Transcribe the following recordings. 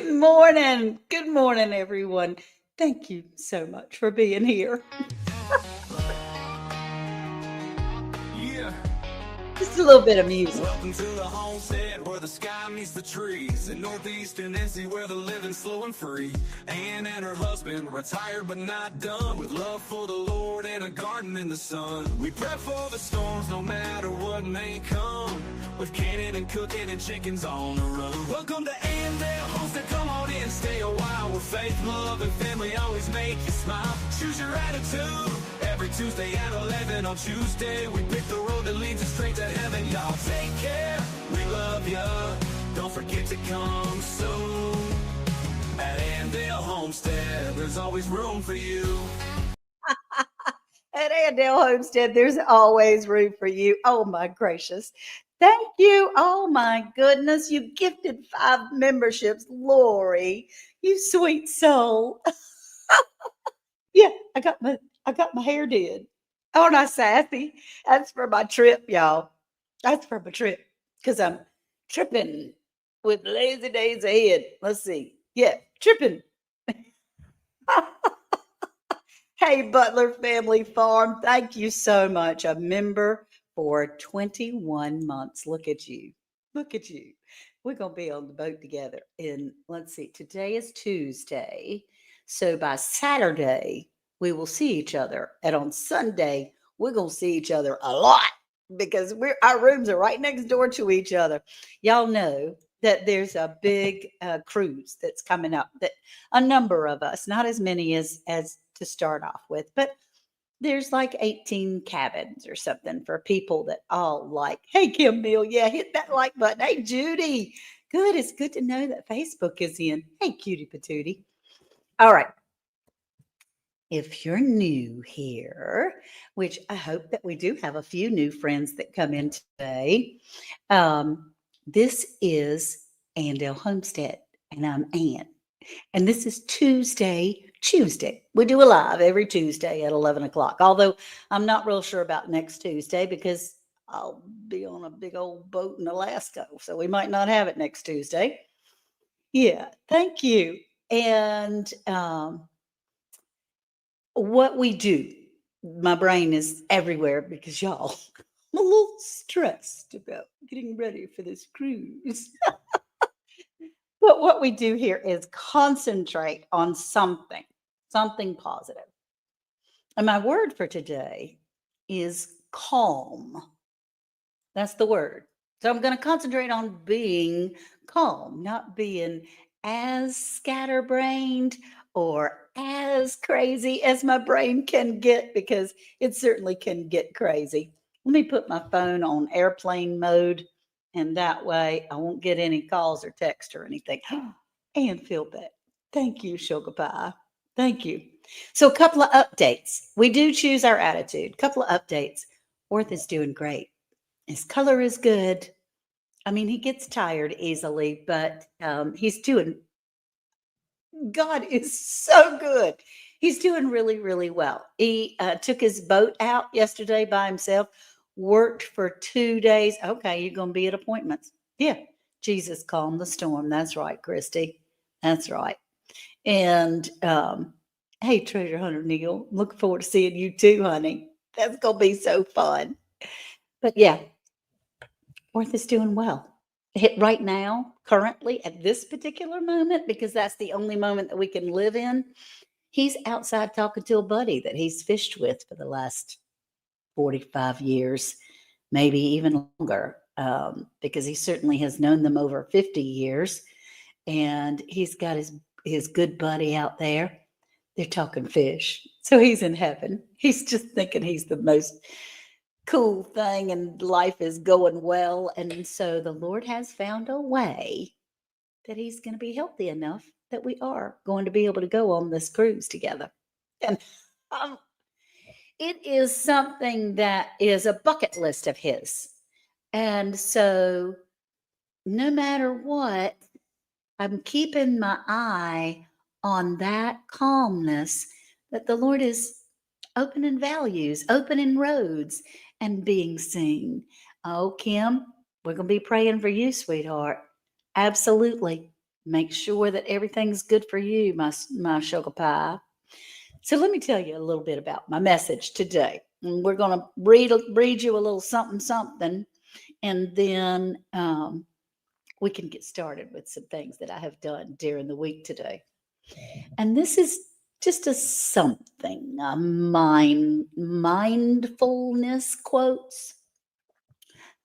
Good morning. Good morning, everyone. Thank you so much for being here. Yeah. Just a little bit of music. Welcome to the homestead where the sky meets the trees. In northeastern NC where the living's slow and free. Ann and her husband, retired but not done. With love for the Lord and a garden in the sun. We prep for the storms no matter what may come. With canning and cooking and chickens on the run. Welcome to Andale Homestead, come on in, stay a while. Where faith, love, and family always make you smile. Choose your attitude. Every Tuesday at 11 on Tuesday, we pick the road that leads us straight to heaven. Y'all take care, we love ya. Don't forget to come soon. At Andale Homestead, there's always room for you. At Andale Homestead, there's always room for you. Oh, my gracious. Thank you. Oh, my goodness. You gifted 5 memberships. Lori, you sweet soul. Yeah, I got my hair did. Oh, not sassy. That's for my trip, y'all. That's for my trip because I'm tripping with lazy days ahead. Let's see. Yeah, tripping. Hey, Butler Family Farm, thank you so much. A member for 21 months. Look at you. Look at you. We're going to be on the boat together. And let's see, today is Tuesday. So by Saturday, we will see each other. And on Sunday, we're going to see each other a lot because our rooms are right next door to each other. Y'all know that there's a big cruise that's coming up that a number of us, not as many as to start off with, but there's like 18 cabins or something for people that all like. Hey, Kim Mill, yeah, hit that like button. Hey, Judy, good. It's good to know that Facebook is in. Hey, cutie patootie. All right. If you're new here, which I hope that we do have a few new friends that come in today, this is Andale Homestead, and I'm Ann. And this is Tuesday CHOOSEday. We do a live every Tuesday at 11 o'clock. Although I'm not real sure about next Tuesday because I'll be on a big old boat in Alaska. So we might not have it next Tuesday. Yeah, thank you. And what we do, my brain is everywhere because y'all, I'm a little stressed about getting ready for this cruise. But what we do here is concentrate on something positive. And my word for today is calm. That's the word. So I'm going to concentrate on being calm, not being as scatterbrained or as crazy as my brain can get, because it certainly can get crazy. Let me put my phone on airplane mode, and that way I won't get any calls or text or anything. And feel that. Thank you, Sugar Pie. Thank you. So, a couple of updates. We do choose our attitude. Couple of updates. Worth is doing great. His color is good. I mean, he gets tired easily, but he's doing, God is so good. He's doing really, really well. He took his boat out yesterday by himself, worked for 2 days. Okay, you're going to be at appointments. Yeah, Jesus calmed the storm. That's right, Christy. That's right. And hey, Treasure Hunter Neil, looking forward to seeing you too, honey. That's going to be so fun. But yeah, Worth is doing well. Right now, currently, at this particular moment, because that's the only moment that we can live in, he's outside talking to a buddy that he's fished with for the last 45 years, maybe even longer, because he certainly has known them over 50 years. And he's got his good buddy out there. They're talking fish. So he's in heaven. He's just thinking he's the most cool thing and life is going well. And so the Lord has found a way that he's going to be healthy enough that we are going to be able to go on this cruise together. And um, it is something that is a bucket list of his. And so no matter what, I'm keeping my eye on that calmness that the Lord is opening values, opening roads, and being seen. Oh, Kim, we're going to be praying for you, sweetheart. Absolutely. Make sure that everything's good for you, my sugar pie. So let me tell you a little bit about my message today. And we're going to read you a little something something, and then we can get started with some things that I have done during the week today. And this is just a something, a mindfulness quotes.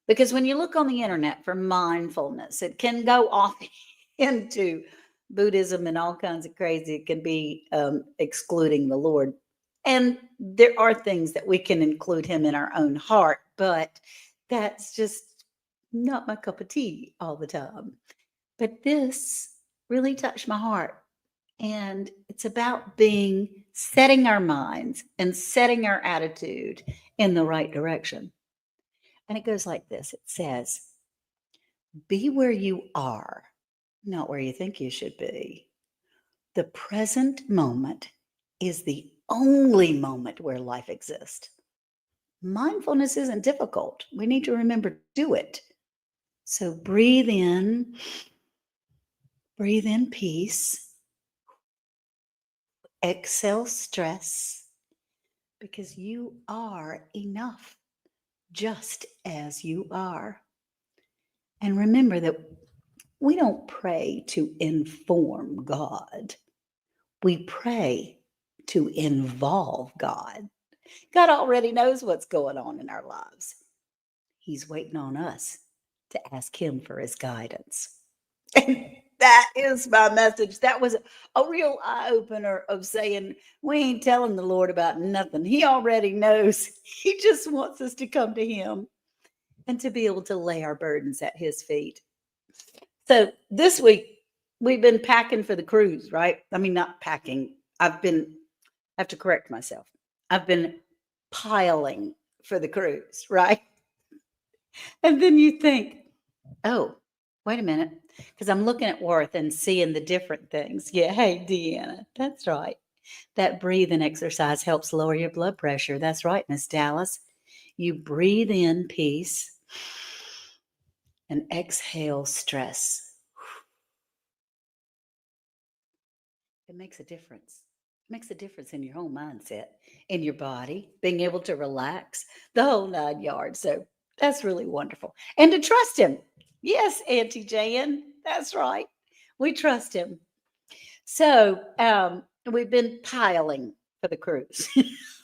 Because when you look on the internet for mindfulness, it can go off into Buddhism and all kinds of crazy. It can be excluding the Lord. And there are things that we can include him in our own heart, but that's just not my cup of tea all the time. But this really touched my heart. And it's about setting our minds and setting our attitude in the right direction. And it goes like this. It says, be where you are, not where you think you should be. The present moment is the only moment where life exists. Mindfulness isn't difficult. We need to remember to do it. So breathe in peace, exhale stress, because you are enough just as you are. And remember that we don't pray to inform God. We pray to involve God. God already knows what's going on in our lives. He's waiting on us to ask him for his guidance. And that is my message. That was a real eye opener of saying, we ain't telling the Lord about nothing. He already knows. He just wants us to come to him and to be able to lay our burdens at his feet. So this week we've been packing for the cruise, right? I mean, not packing. I have to correct myself. I've been piling for the cruise, right? And then you think, oh, wait a minute, because I'm looking at Worth and seeing the different things. Yeah, hey, Deanna, that's right. That breathing exercise helps lower your blood pressure. That's right, Miss Dallas. You breathe in peace and exhale stress. It makes a difference. It makes a difference in your whole mindset, in your body, being able to relax, the whole 9 yards. So that's really wonderful. And to trust him. Yes, Auntie Jan, that's right. We trust him. So we've been piling for the cruise.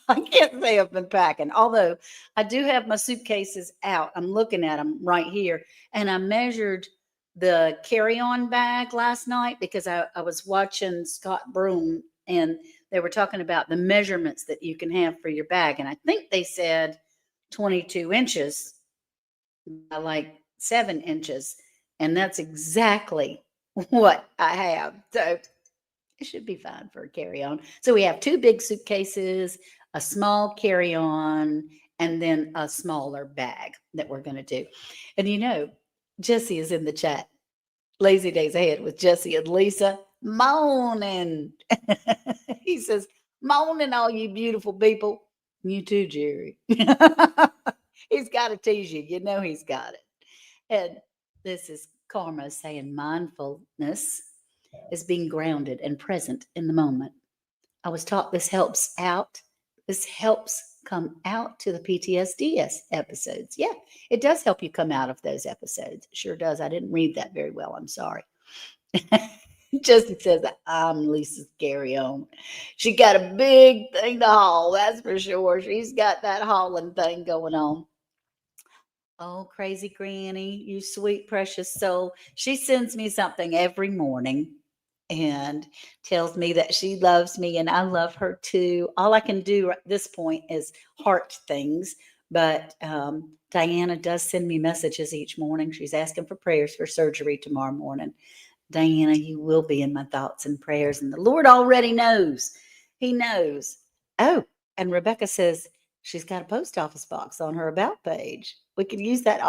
I can't say I've been packing, although I do have my suitcases out. I'm looking at them right here. And I measured the carry-on bag last night because I was watching Scott Broom and they were talking about the measurements that you can have for your bag. And I think they said 22 inches by like 7 inches. And that's exactly what I have. So it should be fine for a carry-on. So we have two big suitcases, a small carry-on, and then a smaller bag that we're going to do. And Jesse is in the chat. Lazy Days Ahead with Jesse and Lisa. Morning. He says, morning, all you beautiful people. You too, Jerry. He's got to tease you. You know he's got it. And this is Karma saying mindfulness is being grounded and present in the moment. I was taught this helps out. This helps come out to the PTSD episodes. Yeah, it does help you come out of those episodes. It sure does. I didn't read that very well. I'm sorry. Justin says, I'm Lisa's carry-on. She got a big thing to haul, that's for sure. She's got that hauling thing going on. Oh, crazy granny, you sweet, precious soul. She sends me something every morning and tells me that she loves me and I love her too. All I can do at this point is heart things. But Diana does send me messages each morning. She's asking for prayers for surgery tomorrow morning. Diana, you will be in my thoughts and prayers. And the Lord already knows. He knows. Oh, and Rebecca says she's got a post office box on her about page. We could use that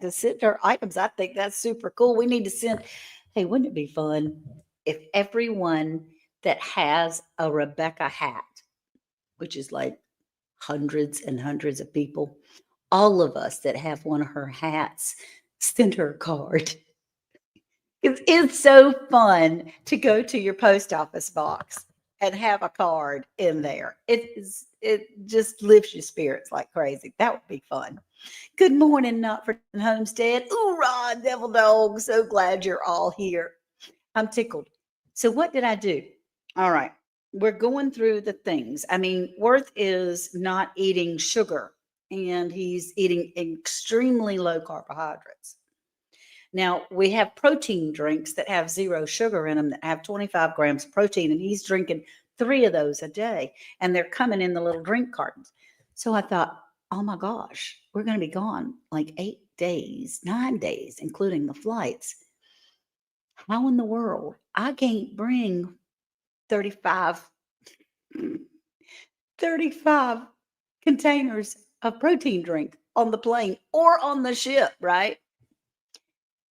to send her items. I think that's super cool. We need to send. Hey, wouldn't it be fun if everyone that has a Rebecca hat, which is like hundreds and hundreds of people, all of us that have one of her hats, send her a card. It's so fun to go to your post office box and have a card in there. It just lifts your spirits like crazy. That would be fun. Good morning, Not for Homestead. Hoorah, Devil Dog. So glad you're all here. I'm tickled. So, what did I do? All right. We're going through the things. I mean, Worth is not eating sugar and he's eating extremely low carbohydrates. Now, we have protein drinks that have zero sugar in them that have 25 grams of protein, and he's drinking 3 of those a day, and they're coming in the little drink cartons. So I thought, oh my gosh, we're going to be gone like 8 days, 9 days, including the flights. How in the world? I can't bring 35, 35 containers of protein drink on the plane or on the ship, right?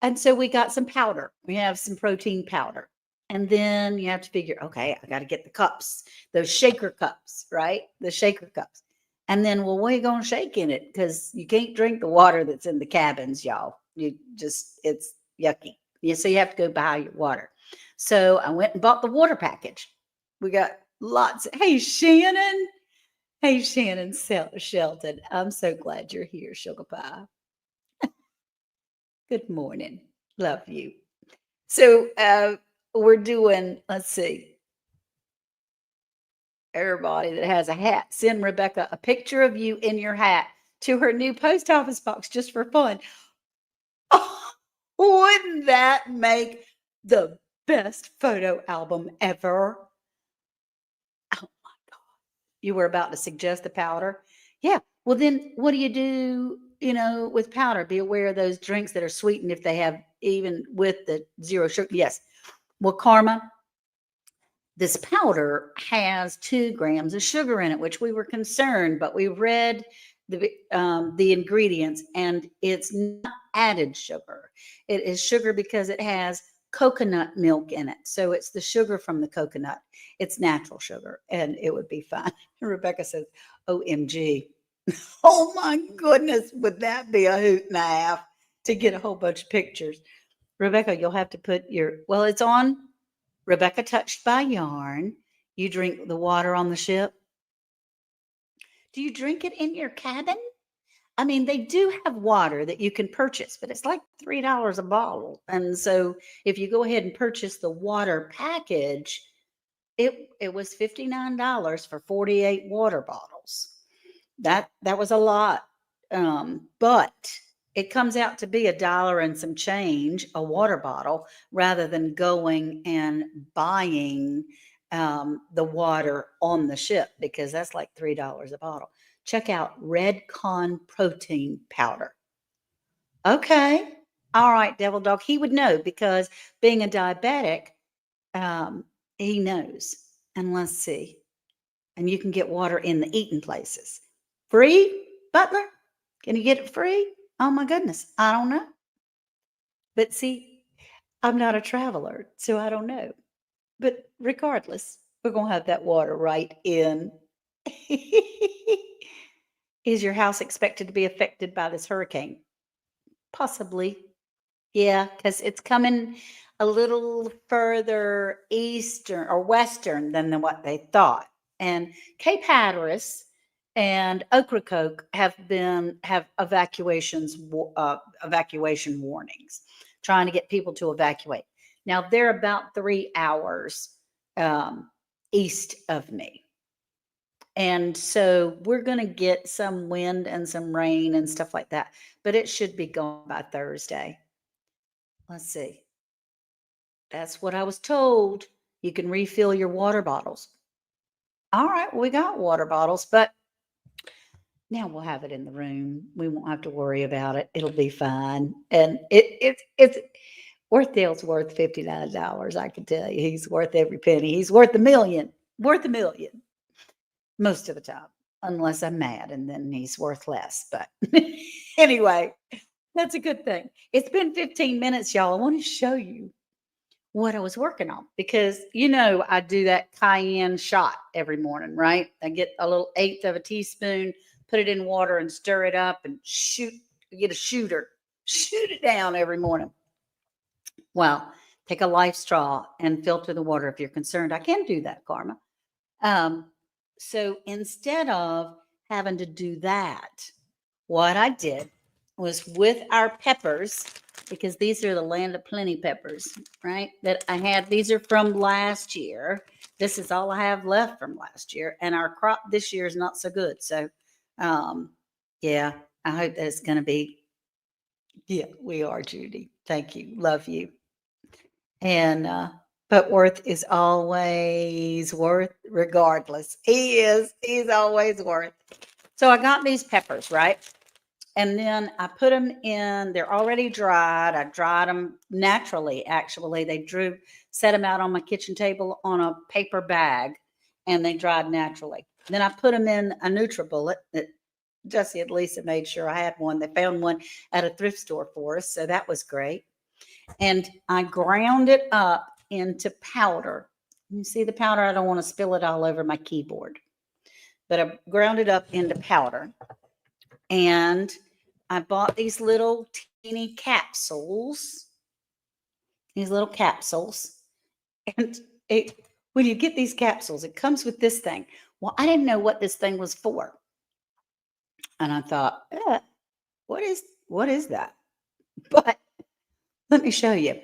And so we got some powder. We have some protein powder. And then you have to figure, okay, I got to get the cups, those shaker cups, right? The shaker cups. And then, well, what are you going to shake in it? Because you can't drink the water that's in the cabins, y'all. You just, it's yucky. Yeah, so you have to go buy your water. So I went and bought the water package. We got lots. Hey, Shannon. Hey, Shannon Shelton. I'm so glad you're here, Sugar Pie. Good morning. Love you. So we're doing, let's see, everybody that has a hat, send Rebecca a picture of you in your hat to her new post office box just for fun. Oh, wouldn't that make the best photo album ever? Oh my God. You were about to suggest the powder? Yeah. Well, then what do you do, with powder? Be aware of those drinks that are sweetened if they have even with the zero sugar. Yes. Well, Karma, this powder has 2 grams of sugar in it, which we were concerned, but we read the ingredients, and it's not added sugar. It is sugar because it has coconut milk in it. So it's the sugar from the coconut. It's natural sugar, and it would be fine. Rebecca says, OMG. Oh my goodness, would that be a hoot and a half to get a whole bunch of pictures? Rebecca, you'll have to put well, it's on Rebecca Touched by Yarn. You drink the water on the ship. Do you drink it in your cabin? I mean, they do have water that you can purchase, but it's like $3 a bottle. And so if you go ahead and purchase the water package, it was $59 for 48 water bottles. That was a lot. But it comes out to be $1 and some change a water bottle rather than going and buying the water on the ship, because that's like $3 a bottle. Check out Redcon protein powder. Okay. All right, Devil Dog. He would know because being a diabetic, he knows. And let's see. And you can get water in the eating places. Free, Butler? Can you get it free? Oh my goodness. I don't know. But see, I'm not a traveler, so I don't know. But regardless, we're going to have that water right in. Is your house expected to be affected by this hurricane? Possibly. Yeah, because it's coming a little further eastern or western than what they thought. And Cape Hatteras and Ocracoke have evacuation warnings, trying to get people to evacuate. Now they're about 3 hours east of me. And so we're going to get some wind and some rain and stuff like that, but it should be gone by Thursday. Let's see. That's what I was told. You can refill your water bottles. All right, we got water bottles, but now we'll have it in the room. We won't have to worry about it. It'll be fine. And it's Worthdale's worth $59. I can tell you, he's worth every penny. He's worth a million. Worth a million most of the time, unless I'm mad, and then he's worth less. But anyway, that's a good thing. It's been 15 minutes, y'all. I want to show you what I was working on because I do that cayenne shot every morning, right? I get a little eighth of a teaspoon, put it in water and stir it up and get a shooter, shoot it down every morning. Well, take a life straw and filter the water if you're concerned. I can do that, Karma. Um, so instead of having to do that, what I did was with our peppers, because these are the Land of Plenty peppers, right? That I had. These are from last year. This is all I have left from last year. And our crop this year is not so good. So, um, yeah, I hope that it's going to be. Yeah, we are, Judy. Thank you. Love you. And but worth is always worth regardless. He's always worth. So I got these peppers, right? And then I put them in, they're already dried. I dried them naturally, actually. Set them out on my kitchen table on a paper bag, and they dried naturally. Then I put them in a NutriBullet that Jesse and Lisa made sure I had one. They found one at a thrift store for us, so that was great. And I ground it up into powder. You see the powder? I don't want to spill it all over my keyboard, but I ground it up into powder. And I bought these little teeny capsules, these little capsules. And when you get these capsules, it comes with this thing. Well, I didn't know what this thing was for. And I thought, what is that? But let me show you.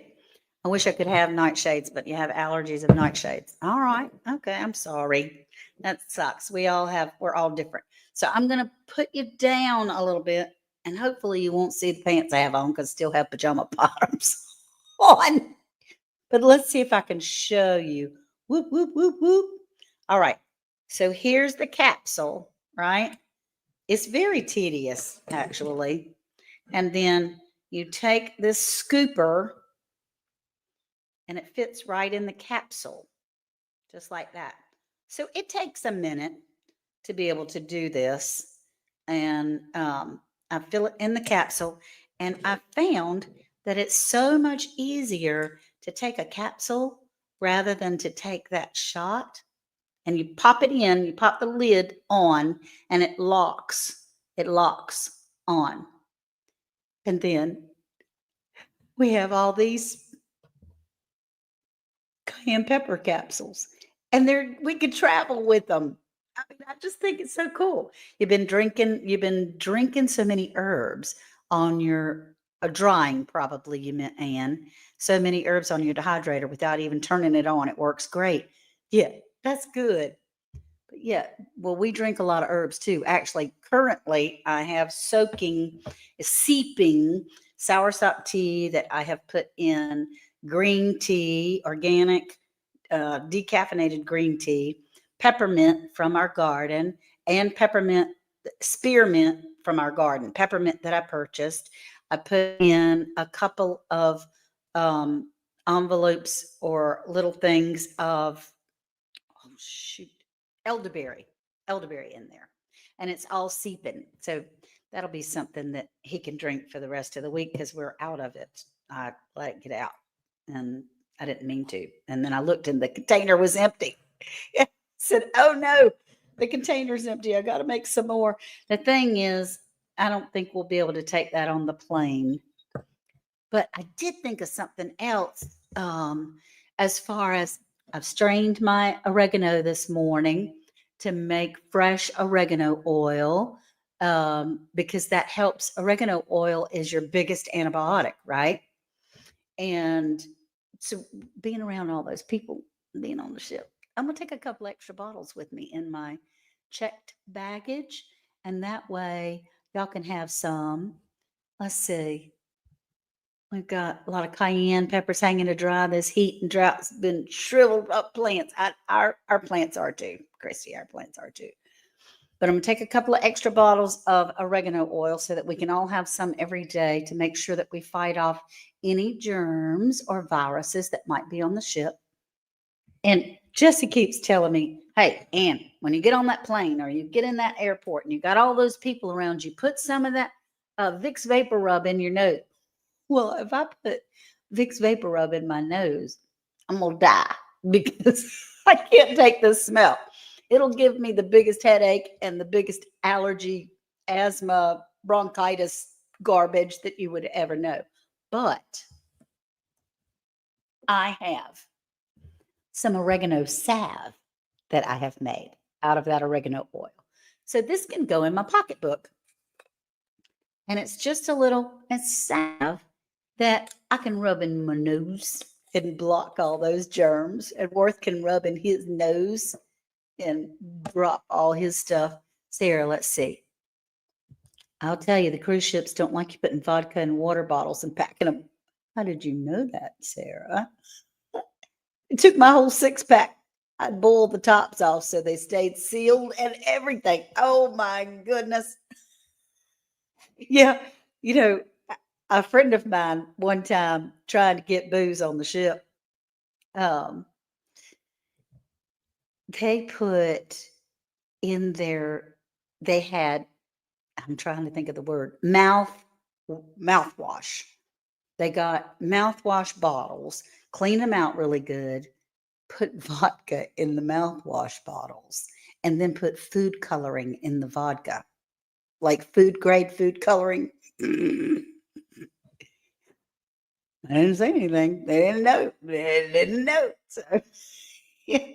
I wish I could have nightshades, but you have allergies of nightshades. All right. Okay. I'm sorry. That sucks. We're all different. So I'm going to put you down a little bit, and hopefully you won't see the pants I have on because I still have pajama bottoms on. But let's see if I can show you. Whoop, whoop, whoop, whoop. All right. So here's the capsule, right? It's very tedious, actually. And then you take this scooper, and it fits right in the capsule, just like that. So it takes a minute to be able to do this. And I fill it in the capsule, and I found that it's so much easier to take a capsule rather than to take that shot. And you pop it in, you pop the lid on, and it locks. It locks on. And then we have all these cayenne pepper capsules, and we could travel with them. I mean, I just think it's so cool. You've been drinking so many herbs on your drying, probably you meant, Anne. So many herbs on your dehydrator without even turning it on. It works great. Yeah, that's good. But yeah, well, we drink a lot of herbs too. Actually, currently I have seeping soursop tea that I have put in green tea, organic, decaffeinated green tea, peppermint from our garden, and spearmint from our garden, peppermint that I purchased. I put in a couple of envelopes or little things of, oh shoot, elderberry, elderberry in there, and it's all seeping. So that'll be something that he can drink for the rest of the week because we're out of it. I let it get out, and I didn't mean to. And then I looked, and the container was empty. I said, "Oh no, the container's empty. I got to make some more." The thing is, I don't think we'll be able to take that on the plane. But I did think of something else. As far as I've strained my oregano this morning to make fresh oregano oil, because that helps. Oregano oil is your biggest antibiotic, right? And so being around all those people, being on the ship, I'm gonna take a couple extra bottles with me in my checked baggage, and that way y'all can have some. Let's see. We've got a lot of cayenne peppers hanging to dry. This heat and drought's been shriveled up plants. Our plants are too, Christy. Our plants are too. But I'm gonna take a couple of extra bottles of oregano oil so that we can all have some every day to make sure that we fight off any germs or viruses that might be on the ship. And Jesse keeps telling me, "Hey, Ann, when you get on that plane or you get in that airport and you got all those people around you, put some of that Vicks Vapor Rub in your nose." Well, if I put Vicks Vapor Rub in my nose, I'm gonna die because I can't take the smell. It'll give me the biggest headache and the biggest allergy, asthma, bronchitis garbage that you would ever know. But I have some oregano salve that I have made out of that oregano oil. So this can go in my pocketbook. And it's just a little it's salve that I can rub in my nose and block all those germs. And Worth can rub in his nose and drop all his stuff. Sarah, let's see. I'll tell you, the cruise ships don't like you putting vodka in water bottles and packing them. How did you know that, Sarah? It took my whole six pack. I boiled the tops off so they stayed sealed and everything. Oh my goodness. Yeah. You know, a friend of mine one time trying to get booze on the ship, um, they put in their, they had, I'm trying to think of the word, mouthwash. They got mouthwash bottles, cleaned them out really good, put vodka in the mouthwash bottles, and then put food coloring in the vodka, like food grade food coloring. I didn't say anything. They didn't know. They didn't know. So, yeah.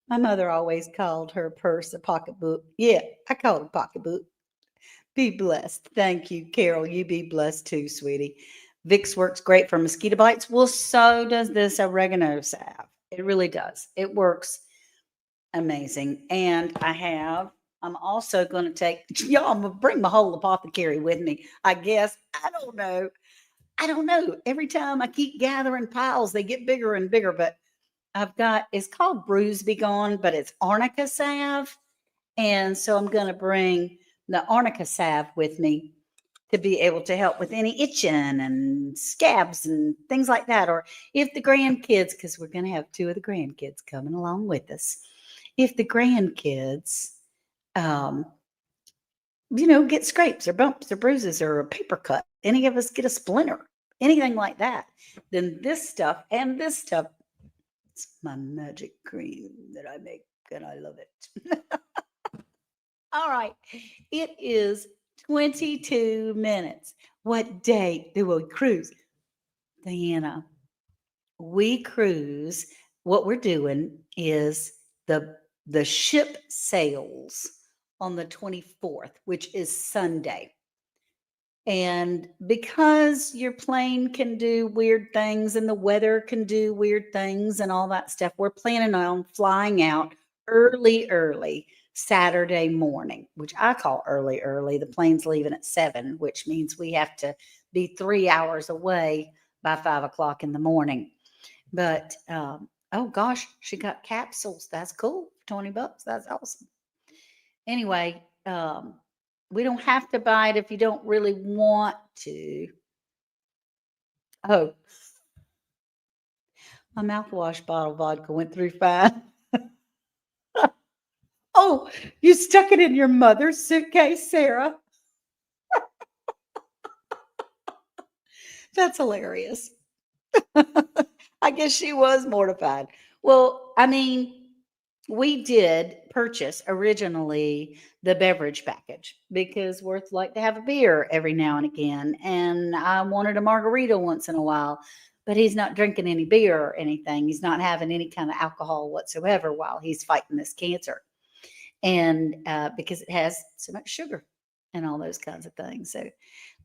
My mother always called her purse a pocketbook. Yeah, I call it a pocketbook. Be blessed. Thank you, Carol. You be blessed too, sweetie. Vicks works great for mosquito bites. Well, so does this oregano salve. It really does. It works amazing. And I'm also going to take, y'all, I'm going to bring my whole apothecary with me. I guess. I don't know. I don't know. Every time I keep gathering piles, they get bigger and bigger. But I've got, it's called Bruise Be Gone, but it's arnica salve. And so I'm going to bring the arnica salve with me to be able to help with any itching and scabs and things like that. Or if the grandkids, because we're going to have two of the grandkids coming along with us, if the grandkids, um, get scrapes or bumps or bruises or a paper cut, any of us get a splinter, anything like that, then this stuff, it's my magic cream that I make and I love it. All right. It is 22 minutes. What day do we cruise? Diana, we cruise. What we're doing is the ship sails on the 24th, which is Sunday. And because your plane can do weird things and the weather can do weird things and all that stuff, we're planning on flying out early Saturday morning, which I call early. The plane's leaving at 7, which means we have to be 3 hours away by 5 o'clock in the morning. But oh gosh, she got capsules. That's cool. $20. That's awesome. Anyway, we don't have to buy it if you don't really want to. Oh, my mouthwash bottle vodka went through fine. Oh, you stuck it in your mother's suitcase, Sarah? That's hilarious. I guess she was mortified. Well, I mean, we did purchase originally the beverage package because Worth liked to have a beer every now and again. And I wanted a margarita once in a while, but he's not drinking any beer or anything. He's not having any kind of alcohol whatsoever while he's fighting this cancer. And because it has so much sugar and all those kinds of things. So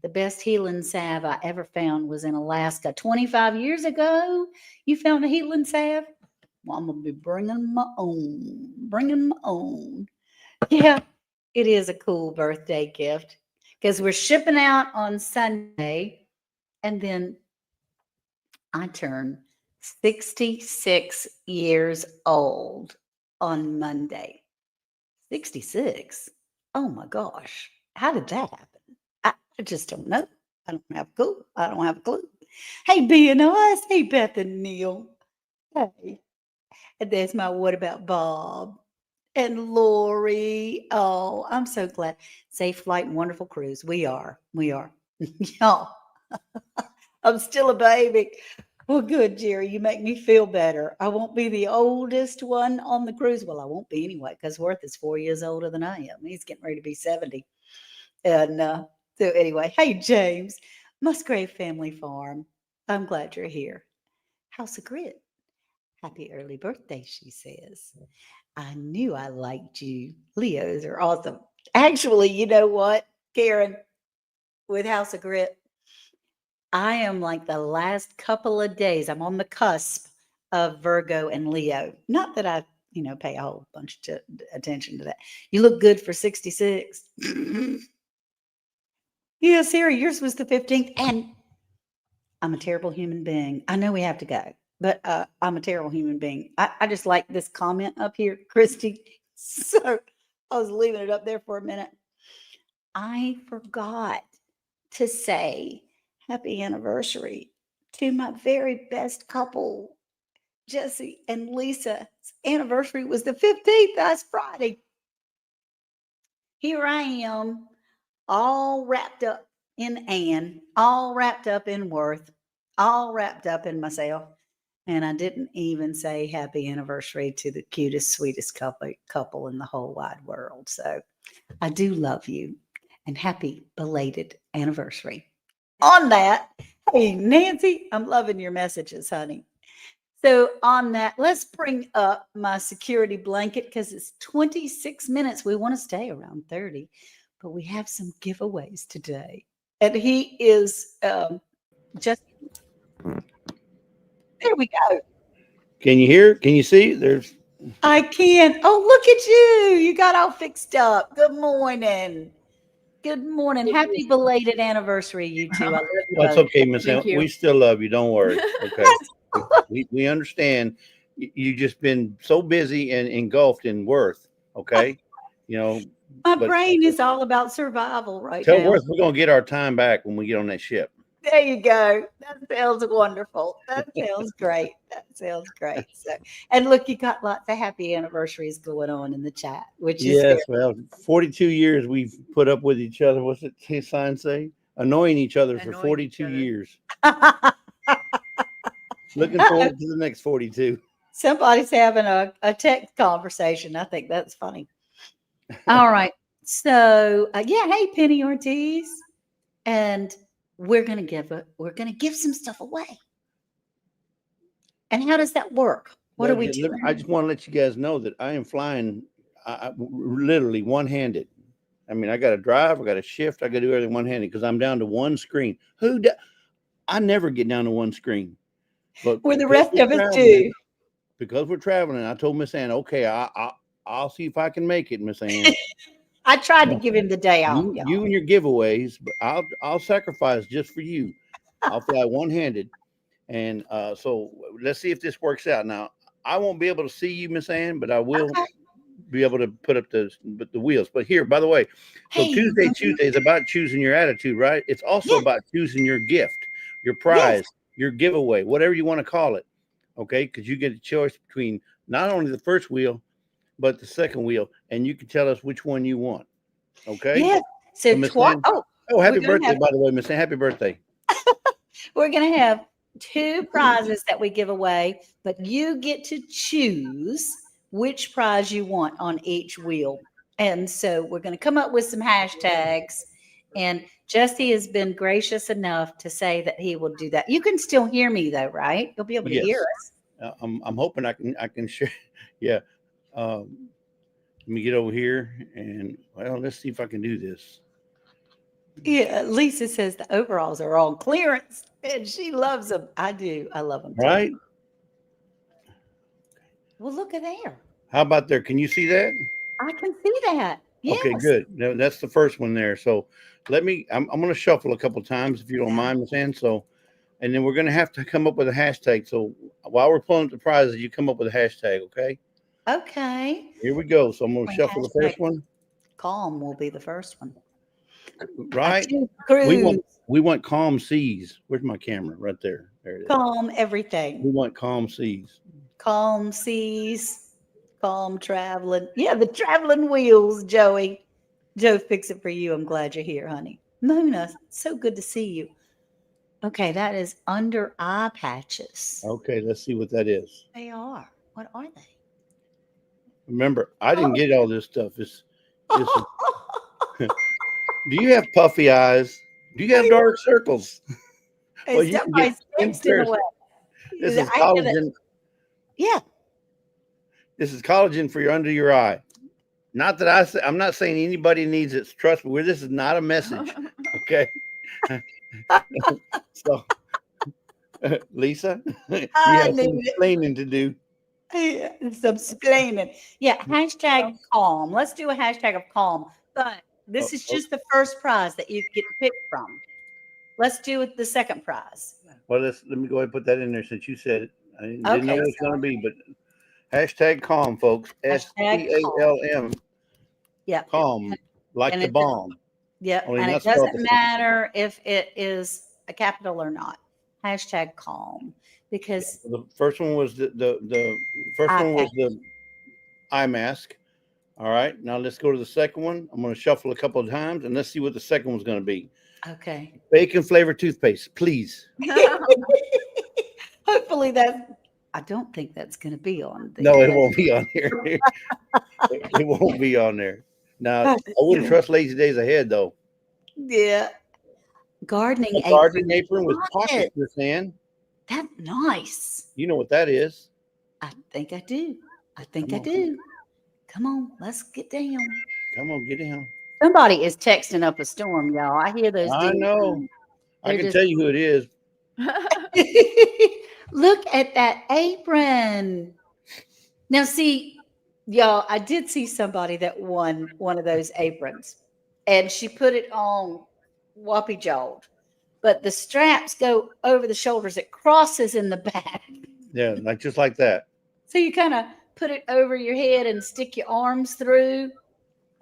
the best healing salve I ever found was in Alaska 25 years ago. You found a healing salve? Well, I'm gonna be bringing my own. Bringing my own. Yeah, it is a cool birthday gift because we're shipping out on Sunday, and then I turn 66 years old on Monday. 66. Oh my gosh, how did that happen? I just don't know. I don't have a clue. I don't have a clue. Hey, being us. Hey, Beth and Neil. Hey. And there's my what about Bob and Lori. Oh, I'm so glad. Safe flight and wonderful cruise. We are. We are. Y'all, I'm still a baby. Well, good, Jerry. You make me feel better. I won't be the oldest one on the cruise. Well, I won't be anyway because Worth is 4 years older than I am. He's getting ready to be 70. And so, anyway, hey, James, Musgrave Family Farm. I'm glad you're here. House of Grit. Happy early birthday, she says. I knew I liked you. Leos are awesome. Actually, you know what, Karen, with House of Grit, I am like the last couple of days, I'm on the cusp of Virgo and Leo. Not that I, pay a whole bunch of attention to that. You look good for 66. Yeah, Sarah, yours was the 15th. And I'm a terrible human being. I know we have to go, but I'm a terrible human being. I just like this comment up here, Christy. So I was leaving it up there for a minute. I forgot to say happy anniversary to my very best couple, Jesse and Lisa's anniversary was the 15th last Friday. Here I am, all wrapped up in Anne, all wrapped up in Worth, all wrapped up in myself. And I didn't even say happy anniversary to the cutest, sweetest couple in the whole wide world. So I do love you and happy belated anniversary. On that, hey, Nancy, I'm loving your messages, honey. So, on that, let's bring up my security blanket because it's 26 minutes. We want to stay around 30, but we have some giveaways today. And he is just there we go. Can you hear? Can you see? There's I can. Oh, look at you. You got all fixed up. Good morning. Good morning. Happy belated anniversary, you two. I love you that's both. okay, Miss Ann. Thank you. We still love you. Don't worry. Okay. We understand. You just been so busy and engulfed in Worth. Okay. You know, My but brain is all about survival right tell now. Worth we're gonna get our time back when we get on that ship. There you go. That sounds wonderful. That sounds great. That sounds great. So, and look, you got lots of happy anniversaries going on in the chat, which is Yes, well, 42 years we've put up with each other. What's it his sign say? Annoying each other for Annoying 42 each other. years. very. Looking forward to the next 42. Somebody's having a text conversation. I think that's funny. All right. So, yeah, hey, Penny Ortiz, and we're gonna give some stuff away. And how does that work? What are we doing? I just want to let you guys know that I am flying literally one-handed. I mean, I got to drive, I got to shift, I got to do everything one-handed because I'm down to one screen. I never get down to one screen. But Where the because rest we're of us traveling- do. Because we're traveling, I told Miss Ann, okay, I'll see if I can make it, Miss Ann. I tried to give him the day off, You y'all. and your giveaways, but I'll sacrifice just for you. I'll fly one-handed. And so let's see if this works out. Now, I won't be able to see you, Miss Ann, but I will Okay. be able to put up the wheels. But here, by the way, so Hey, Tuesday CHOOSEday is about choosing your attitude, right? It's also yeah, about choosing your gift, your yes. prize, your giveaway, whatever you want to call it. Okay, because you get a choice between not only the first wheel but the second wheel, and you can tell us which one you want. Okay, Yes. so So Miss Ann. Oh, we're happy gonna birthday, have by the way, Miss Ann. Happy birthday. we're gonna have two prizes that we give away, but you get to choose which prize you want on each wheel. And so we're gonna come up with some hashtags. And Jesse has been gracious enough to say that he will do that. You can still hear me though, right? You'll be able to hear Yes. us. I'm hoping I can share. Yeah. Let me get over here and well, let's see if I can do this. Yeah, Lisa says the overalls are on clearance and she loves them. I do. I love them too. Right? Well, look at there. How about there? Can you see that? I can see that. Okay, Yes. good. No, that's the first one there. So I'm going to shuffle a couple times if you don't mind, Miss Ann. So, and then we're going to have to come up with a hashtag. So while we're pulling up the prizes, you come up with a hashtag. Okay. Okay. Here we go. So I'm going to Wait, shuffle the hashtag first one. calm will be the first one. I Right. choose We cruise, want calm seas. Where's my camera? Right there. There it is. calm We everything, want calm seas. calm seas, calm traveling. Yeah, the traveling wheels, Joey. Joe, fix it for you. I'm glad you're here, honey. Mona, so good to see you. Okay, that is under eye patches. Okay, let's see what that is. They are. What are they? Remember, I didn't get all this stuff. This is, do you have puffy eyes? Do you have dark circles? Well, Hey, you can get somebody's texting away. This is I hear that. collagen. Yeah. This is collagen for your under your eye. Not that I'm not saying anybody needs it. Trust me, this is not a message. Okay. So, Lisa, you I have knew some it. explaining to do. Yeah, some explaining. Yeah, hashtag calm. Let's do a hashtag of calm. But Oh, this is oh, just the first prize that you get to pick from. Let's do it the second prize. well, let me go ahead and put that in there since you said it. I didn't know Okay, what it's going to sorry. be, but hashtag calm, folks. Hashtag calm. SCALM, Yep. calm, like And the it does, bomb, yep. only And not it spelled doesn't the same. matter if it is a capital or not. Hashtag calm. Because The first one was the first I one was the eye mask. All right, now let's go to the second one. I'm going to shuffle a couple of times and let's see what the second one's going to be. okay. Bacon flavored toothpaste, please. Hopefully I don't think that's gonna be on the No, it won't be on here. It won't be on there. Now, I wouldn't trust Lazy Days Ahead though. Yeah. Gardening A gardening apron with pockets, pocket. Miss Ann. That's nice. You know what that is. I think I do. I think Come I on. do. Come on, let's get down. Come on, get down. Somebody is texting up a storm, y'all. I hear those I ding know. dongs. I They're can just tell you who it is. look at that apron. Now, see, y'all, I did see somebody that won one of those aprons, and she put it on Whoppy Jawed, but the straps go over the shoulders. It crosses in the back. Yeah, just like that. So you kind of put it over your head and stick your arms through,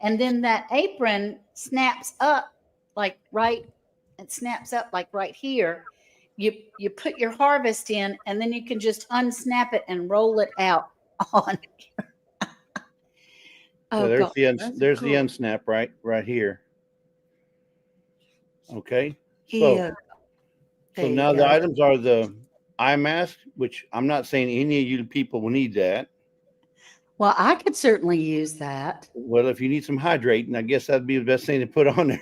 and then that apron snaps up like it snaps up like right here. You put your harvest in, and then you can just unsnap it and roll it out on. Yeah, Oh God, there's the unsnap right here. Okay. yeah. So There you now the go. items are the eye mask, which I'm not saying any of you people will need that. Well, I could certainly use that. Well, if you need some hydrating, I guess that'd be the best thing to put on there.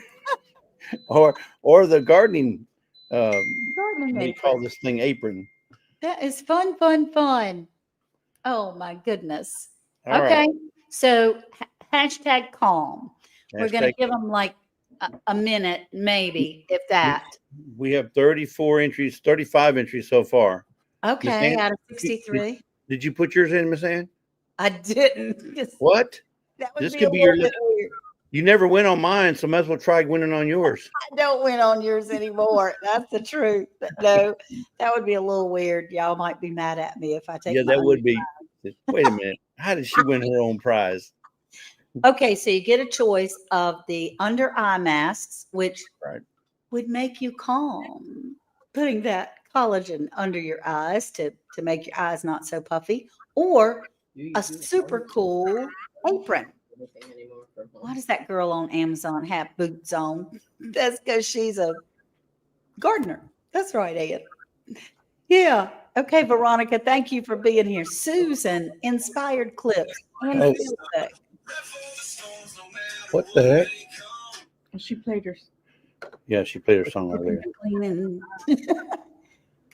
or the gardening Gardening what do you call apron. this thing, apron. That is fun, fun, fun. Oh my goodness. All right. Okay, so hashtag calm. We're going to Hashtag give them like a minute, maybe, if that. we have 34 entries, 35 entries so far. Miss Okay, Ann, out of 63. did you put yours in, Miss Ann? I didn't. 'Cause What? that would This be a could be your little bit weird. you never win on mine, so might as well try winning on yours. I don't win on yours anymore. That's the truth. But no, that would be a little weird. Y'all might be mad at me if I take Yeah, my that own. would be. Wait a minute. How did she win her own prize? Okay, so you get a choice of the under eye masks, which Right. would make you calm, putting that collagen under your eyes to make your eyes not so puffy, or a super cool apron. Why does that girl on Amazon have boots on? That's because she's a gardener. That's right, Ed. Yeah. Okay, Veronica, thank you for being here. Susan, inspired clips. And Oh. field day. What the heck? She played her. Yeah, she played her song over there. Cleaning,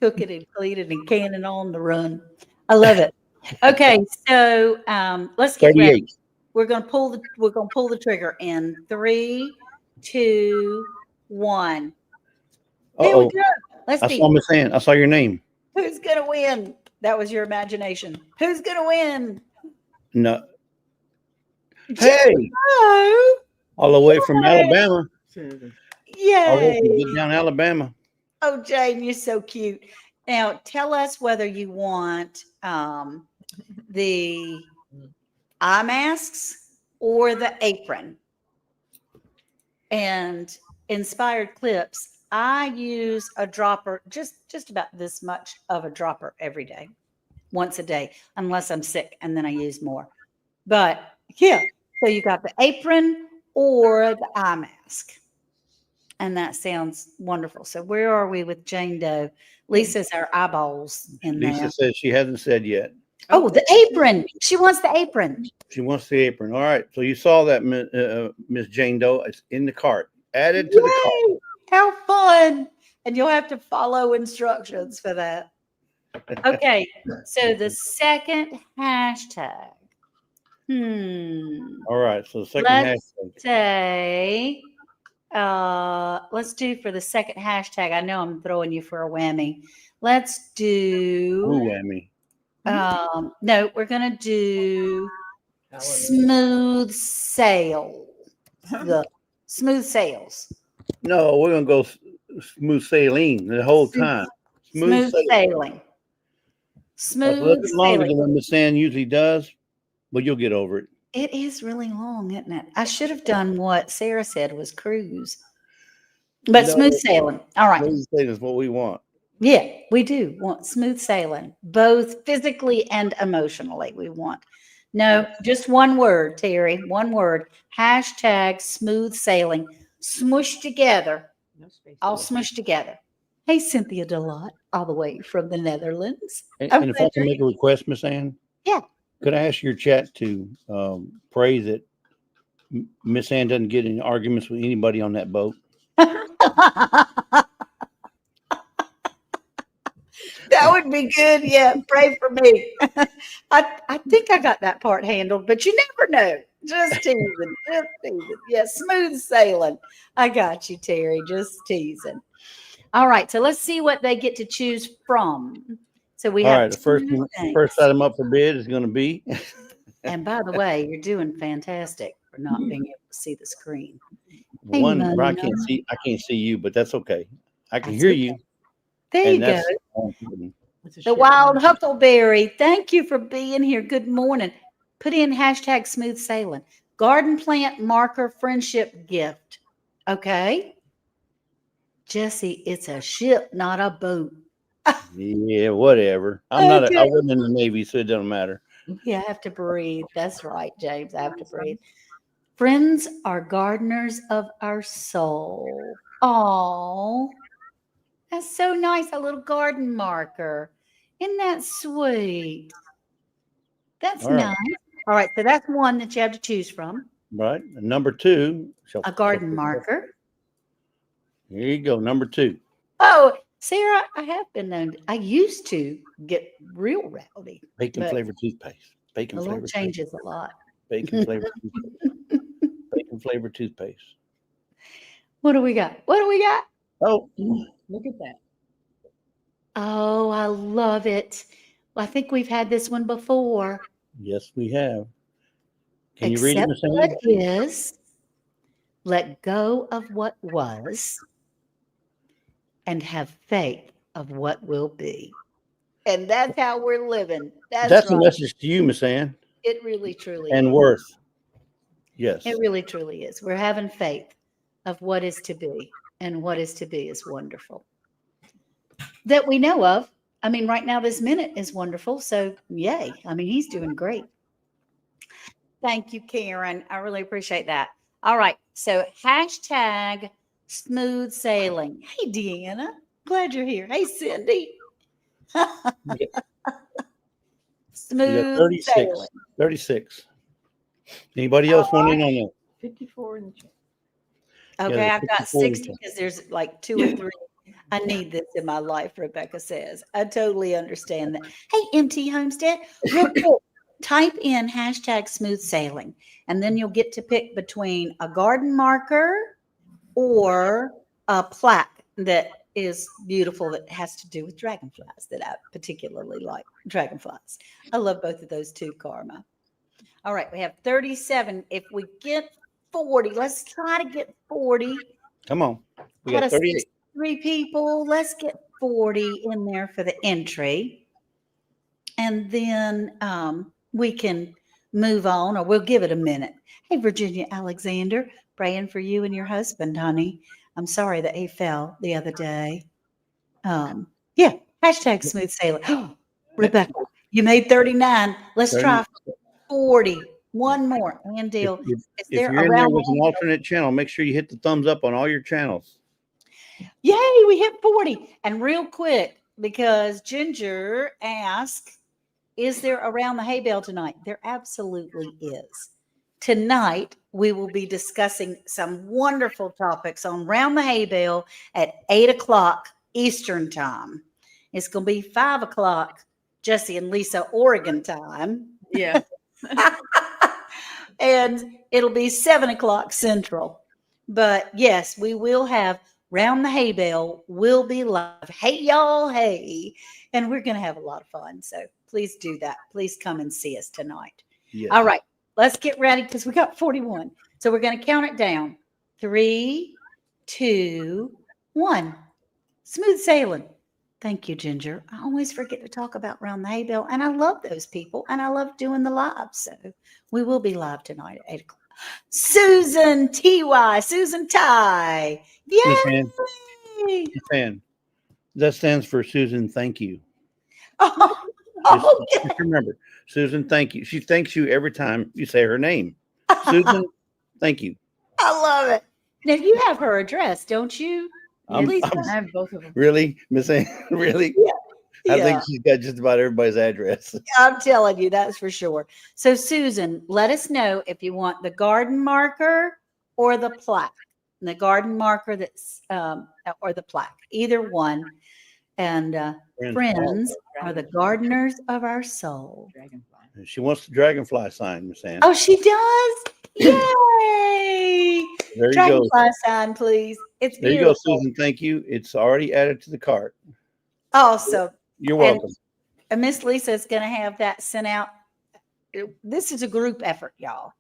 cooking and cleaning and canning on the run. I love it. Okay, so let's get ready. 38. We're gonna pull the trigger in 3, 2, 1. Here we Uh-oh. go. Let's I see saw Miss Ann. I saw your name. who's gonna win. That was your imagination. Who's gonna win? No. Hey, Oh, all the way from Alabama. All the way from yay! get down Alabama. Oh, Jane, you're so cute. Now, tell us whether you want the eye masks or the apron. And inspired clips, I use a dropper, just about this much of a dropper every day, once a day, unless I'm sick, and then I use more. But yeah, so you got the apron or the eye mask. And that sounds wonderful. So where are we with Jane Doe? Lisa's our eyeballs in Lisa there. says she hasn't said yet. Oh, the apron. She wants the apron. She wants the apron. All right. So you saw that, Miss Jane Doe. It's in the cart. Added to the cart. Yay! How fun. And you'll have to follow instructions for that. Okay, so the second hashtag. All right. So the second Let's hashtag. say, let's do for the second hashtag. I know I'm throwing you for a whammy. Let's do, Ooh, whammy. no, we're going to do smooth sail. The smooth sails. No, we're gonna go smooth sailing the whole time. Smooth Smooth sailing. sailing. That's a little Smooth bit longer sailing. than what Miss Ann usually does, but you'll get over it. It is really long, isn't it? I should have done what Sarah said was cruise. But No, smooth sailing. All right. smooth sailing is what we want. Yeah, we do want smooth sailing, both physically and emotionally. We want. No, just one word, Terry. One word. Hashtag smooth sailing. Smush together. No space. All smushed together. Hey, Cynthia Delot, all the way from the Netherlands. And, I'm and if I glad can you're make a request, Miss Ann, Yeah. could I ask your chat to pray that Miss Ann doesn't get in arguments with anybody on that boat? That would be good. Yeah, pray for me. I think I got that part handled, but you never know. Just teasing. Just teasing. Yeah, smooth sailing. I got you, Terry. Just teasing. All right, so let's see what they get to choose from. So we All have right, the first two things. first item up for bid is going to be And by the way, you're doing fantastic for not being able to see the screen. Hey, one where I Mona. can't see you, but that's okay. I can That's hear okay. you, There and you go. that's more important. It's a The ship. wild huckleberry. Thank you for being here. Good morning. Put in hashtag smooth sailing. Garden plant marker friendship gift. Okay. Jesse, it's a ship, not a boat. Yeah, whatever. I Okay. wasn't in the Navy, so it doesn't matter. Yeah, I have to breathe. That's right, James. I have to breathe. Friends are gardeners of our soul. Oh, that's so nice. A little garden marker. Isn't that sweet? That's All right, nice. All right, so that's one that you have to choose from. right. And number two, A garden marker. Here you go. Number two. Oh, Sarah, I have been known. I used to get real rowdy. Bacon But flavored toothpaste. Bacon the Lord flavored changes a lot. bacon flavored toothpaste. Bacon flavored toothpaste. What do we got? What do we got? Oh, Look at that. Oh, I love it. Well, I think we've had this one before. yes, we have. Can you read it, Accept Miss what Ann? is, let go of what was, and have faith of what will be. And that's how we're living. That's That's a right. message to you, Miss Ann, It really, truly and is. Worth. Yes. It really, truly is. We're having faith of what is to be, and what is to be is wonderful. That we know of. I mean, right now, this minute is wonderful. So, yay. I mean, he's doing great. Thank you, Karen. I really appreciate that. All right. So, hashtag smooth sailing. Hey, Deanna. Glad you're here. Hey, Cindy. You got Smooth 36. sailing. 36. Anybody else want in on that? 54 in the chat. Okay, there's I've got 54 in 60 because there's like 2 or 3. I need this in my life, Rebecca says. I totally understand that. Hey, MT Homestead, real quick, type in hashtag smooth sailing, and then you'll get to pick between a garden marker or a plaque that is beautiful that has to do with dragonflies that I particularly like. Dragonflies. I love both of those too, Karma. All right, we have 37. If we get 40, let's try to get 40 Come on. We out got of 38. 63 people. Let's get 40 in there for the entry. And then we can move on, or we'll give it a minute. Hey, Virginia Alexander, praying for you and your husband, honey. I'm sorry that he fell the other day. Yeah, hashtag smooth sailing. Rebecca, you made 39. Let's try 40. One more. And deal. Is If there you're in there around? with an alternate channel, make sure you hit the thumbs up on all your channels. Yay, we hit 40. And real quick, because Ginger asked, is there around the hay bale tonight? There absolutely is. Tonight, we will be discussing some wonderful topics on Round the Hay Bale at 8 o'clock Eastern Time. It's going to be 5 o'clock, Jesse and Lisa, Oregon time. Yeah. And it'll be 7 o'clock Central. But yes, we will have Round the Hay Bale will be live. Hey, y'all. Hey. And we're going to have a lot of fun. So please do that. Please come and see us tonight. Yes. All right. Let's get ready because we got 41. So we're going to count it down. 3, 2, 1. Smooth sailing. Thank you, Ginger. I always forget to talk about Round the Hay Bale, and I love those people, and I love doing the live. So we will be live tonight at 8 o'clock. Susan T.Y., Susan Ty. Miss Ann, Yay! Miss Ann, that stands for Susan. Thank you. Oh, Just, oh, just remember, Susan. Thank you. She thanks you every time you say her name. Susan, thank you. I love it. Now, you have her address, don't you? I'm, Yes, I'm I have both of them. really, Miss Ann, really. I Yeah. think she's got just about everybody's address. I'm telling you, that's for sure. So, Susan, let us know if you want the garden marker or the plaque. And the garden marker that's or the plaque, either one. And friends are the gardeners of our soul. Dragonfly. She wants the dragonfly sign, Miss Ann. Oh, she does. Yay! There you go. Dragonfly sign, please. It's There you beautiful. go, Susan. Thank you. It's already added to the cart. Awesome. You're And- welcome. And Miss Lisa is going to have that sent out. This is a group effort, y'all.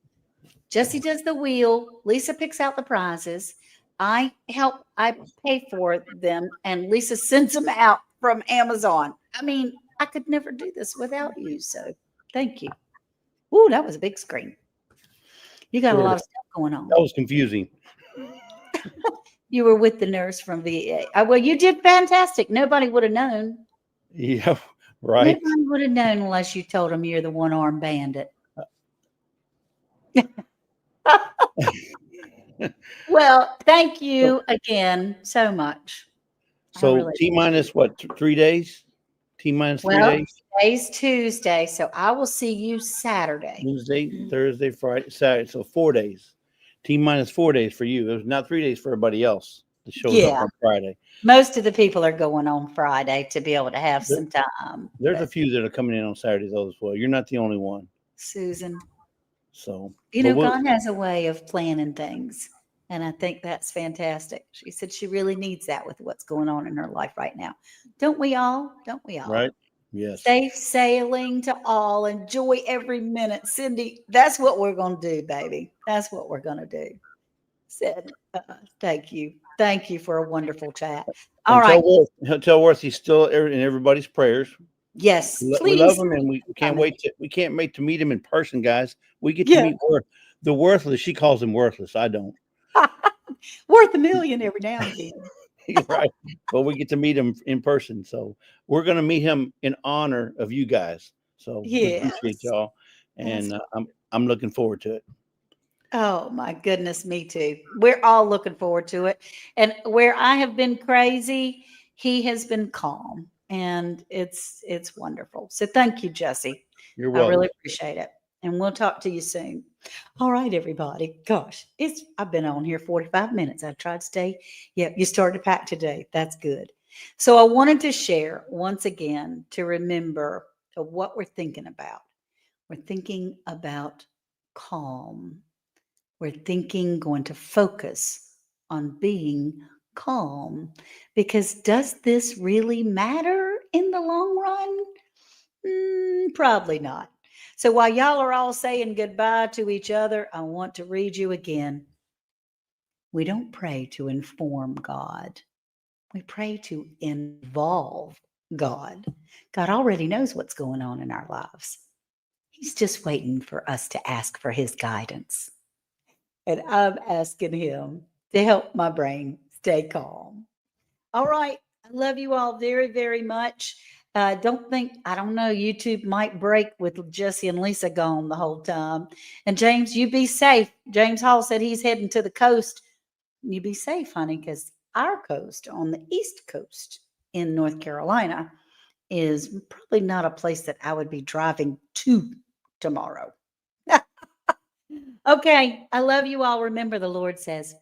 Jesse does the wheel. Lisa picks out the prizes. I pay for them, and Lisa sends them out from Amazon. I mean, I could never do this without you. So thank you. Ooh, that was a big screen. You got a lot of stuff going on. That was confusing. You were with the nurse from VA. Well, you did fantastic. Nobody would have known. Yeah, right. Nobody would have known unless you told them you're the one-armed bandit. Well, thank you again so much. So really T minus what? 3 days? T minus 3 Well, days? today's Tuesday, so I will see you Saturday. Wednesday, Thursday, Friday, Saturday. So 4 days. T minus 4 days for you. There's not 3 days for everybody else that shows up Yeah. on Friday. Most of the people are going on Friday to be able to have some time. There's But a few that are coming in on Saturday though as well. You're not the only one. Susan, So you but know, we'll- God has a way of planning things. And I think that's fantastic. She said she really needs that with what's going on in her life right now. Don't we all? Don't we all? right? Yes. Safe sailing to all. Enjoy every minute. Cindy, that's what we're going to do, baby. That's what we're going to do. Said, thank you. Thank you for a wonderful chat. All And right. Tell Worth he's still in everybody's prayers. Yes, We please. love him, and we can't coming. wait to meet him in person, guys. We get Yeah. to meet the worthless. She calls him worthless. I don't. Worth $1 million every now and then. You're right. But we get to meet him in person. So we're going to meet him in honor of you guys. So we appreciate Yes. y'all. And I'm looking forward to it. Oh my goodness, me too. We're all looking forward to it. And where I have been crazy, he has been calm. And it's wonderful. So thank you, Jesse. You're I welcome. really appreciate it. And we'll talk to you soon. All right, everybody. Gosh, I've been on here 45 minutes. I tried to stay. Yeah, you started to pack today. That's good. So I wanted to share once again to remember what we're thinking about. We're thinking about calm. We're going to focus on being calm, because does this really matter in the long run? Probably not. So while y'all are all saying goodbye to each other, I want to read you again. We don't pray to inform God. We pray to involve God. God already knows what's going on in our lives. He's just waiting for us to ask for his guidance. And I'm asking him to help my brain stay calm. All right. I love you all very, very much. I don't know, YouTube might break with Jesse and Lisa gone the whole time. And James, you be safe. James Hall said he's heading to the coast. You be safe, honey, because our coast on the East Coast in North Carolina is probably not a place that I would be driving to tomorrow. Okay. I love you all. Remember, the Lord says,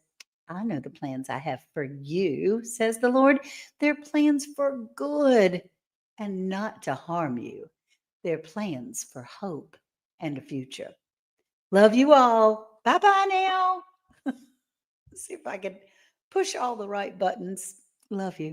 I know the plans I have for you, says the Lord. They're plans for good, and not to harm you. They're plans for hope and a future. Love you all. Bye bye now. See if I can push all the right buttons. Love you.